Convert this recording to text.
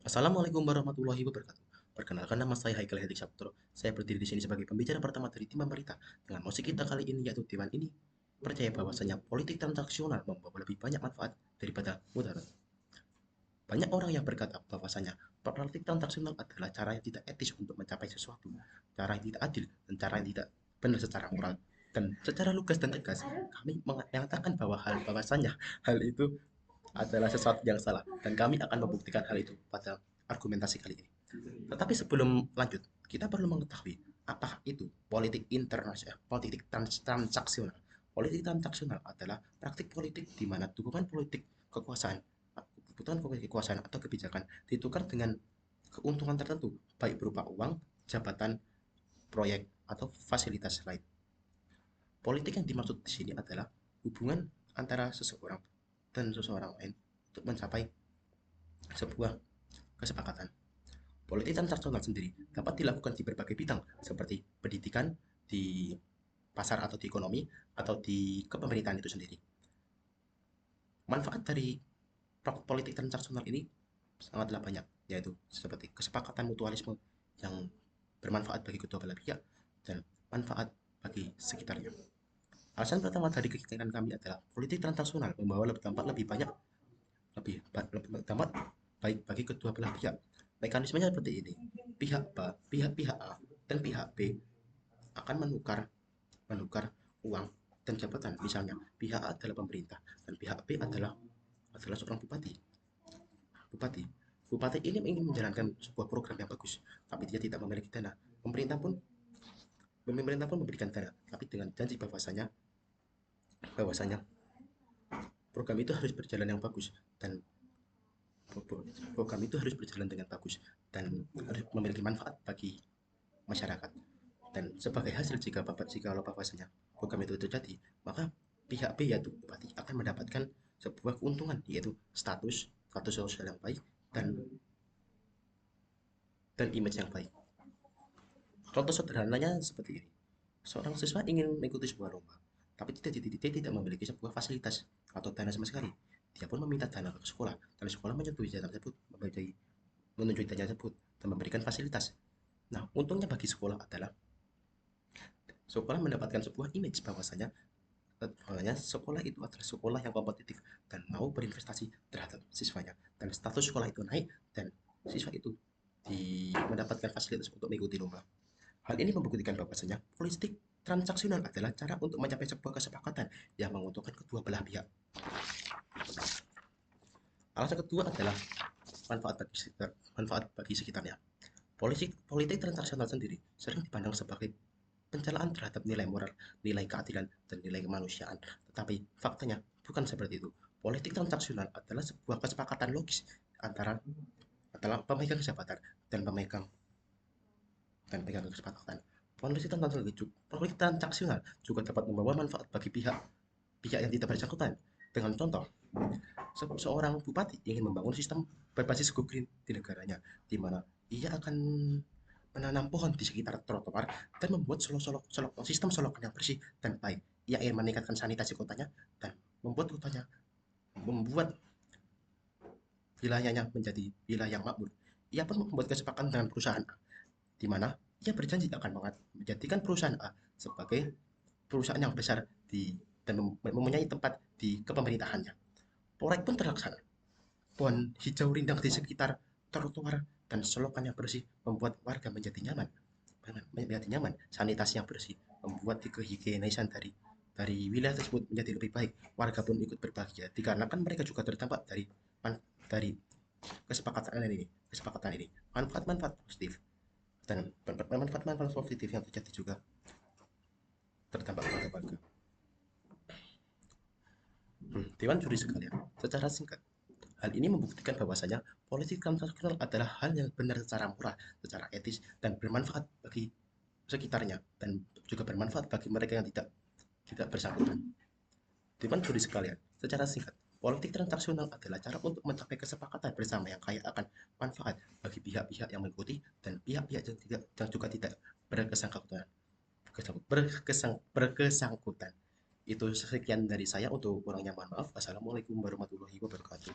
Assalamualaikum warahmatullahi wabarakatuh. Perkenalkan, nama saya Haikal Hedik Saputro. Saya berdiri di sini sebagai pembicara pertama dari tim pemerintah. Dengan musik kita kali ini yaitu Dewan ini percaya bahwasanya politik transaksional membawa lebih banyak manfaat daripada mudarat. Banyak orang yang berkata bahwasanya politik transaksional adalah cara yang tidak etis untuk mencapai sesuatu, cara yang tidak adil, dan cara yang tidak benar secara moral. Dan secara lugas dan tegas, kami mengatakan bahwasanya hal itu adalah sesuatu yang salah, dan kami akan membuktikan hal itu pada argumentasi kali ini. Tetapi sebelum lanjut, kita perlu mengetahui apa itu politik internasional, politik transaksional. Politik transaksional adalah praktik politik di mana dukungan politik kekuasaan, kebutuhan politik kekuasaan atau kebijakan ditukar dengan keuntungan tertentu, baik berupa uang, jabatan, proyek, atau fasilitas lain. Politik yang dimaksud di sini adalah hubungan antara seseorang dan seseorang lain untuk mencapai sebuah kesepakatan. Politik transaksional sendiri dapat dilakukan di berbagai bidang seperti pendidikan, di pasar atau di ekonomi, atau di kepemerintahan itu sendiri. Manfaat dari politik transaksional ini sangatlah banyak, yaitu seperti kesepakatan mutualisme yang bermanfaat bagi kedua belah pihak dan manfaat bagi sekitarnya. Alasan pertama dari keyakinan kami adalah politik transaksional membawa dampak lebih banyak, lebih dampak baik bagi kedua belah pihak. Mekanismenya seperti ini. Pihak A dan pihak B akan menukar uang dan jabatan. Misalnya, pihak A adalah pemerintah dan pihak B adalah seorang bupati. Bupati Bupati ini ingin menjalankan sebuah program yang bagus, tapi dia tidak memiliki dana. Pemerintah pun pemerintah pun memberikan dana, tapi dengan janji bahwasanya program itu harus berjalan yang bagus, dan program itu harus berjalan dengan bagus dan harus memiliki manfaat bagi masyarakat. Dan sebagai hasil jika bahwasanya program itu terjadi, maka pihak B yaitu bupati akan mendapatkan sebuah keuntungan, yaitu status sosial yang baik dan image yang baik. Contoh sederhananya seperti ini. Seorang siswa ingin mengikuti sebuah lomba, tapi dia tidak memiliki sebuah fasilitas atau dana sama sekali. Dia pun meminta dana ke sekolah, dan sekolah menyetujui dana tersebut, dana tersebut dan memberikan fasilitas. Nah, untungnya bagi sekolah adalah sekolah mendapatkan sebuah image bahwasanya sekolah itu adalah sekolah yang kompetitif dan mau berinvestasi terhadap siswanya, dan status sekolah itu naik, dan siswa itu mendapatkan fasilitas untuk mengikuti lomba. Hal ini membuktikan bahwasanya politik transaksional adalah cara untuk mencapai sebuah kesepakatan yang menguntungkan kedua belah pihak. Alasan kedua adalah manfaat bagi sekitarnya. Politik transaksional sendiri sering dipandang sebagai pencelaan terhadap nilai moral, nilai keadilan, dan nilai kemanusiaan. Tetapi faktanya bukan seperti itu. Politik transaksional adalah sebuah kesepakatan logis antara pemegang jabatan dan pemegang kesepakatan. Politik transaksional juga dapat membawa manfaat bagi pihak yang tidak bersangkutan. Dengan contoh, seorang bupati ingin membangun sistem berbasis go green di negaranya, di mana ia akan menanam pohon di sekitar trotoar dan membuat sistem solokan yang bersih dan baik. Ia ingin meningkatkan sanitasi kotanya dan membuat wilayahnya menjadi wilayah yang makmur. Ia pun membuat kesepakatan dengan perusahaan A, di mana ia berjanji akan menjadikan perusahaan A sebagai perusahaan yang besar dan mempunyai tempat di kepemerintahannya. Proyek pun terlaksana. Pohon hijau rindang di sekitar trotoar dan selokan yang bersih membuat warga menjadi nyaman. Sanitasi yang bersih membuat kehigienisan dari wilayah tersebut menjadi lebih baik. Warga pun ikut berbahagia dikarenakan mereka juga terdampak dari kesepakatan ini. Manfaat-manfaat positif dan manfaat-manfaat positif yang terjadi juga terdampak pada warga. Dewan juri sekalian, secara singkat, hal ini membuktikan bahwasanya politik transaksional adalah hal yang benar secara moral, secara etis, dan bermanfaat bagi sekitarnya, dan juga bermanfaat bagi mereka yang tidak bersangkutan. Dewan juri sekalian, secara singkat, politik transaksional adalah cara untuk mencapai kesepakatan bersama yang kaya akan manfaat bagi pihak-pihak yang mengikuti dan pihak-pihak yang juga tidak berkesangkutan. Berkesangkutan. Itu sekian dari saya, untuk kurangnya mohon maaf. Assalamualaikum warahmatullahi wabarakatuh.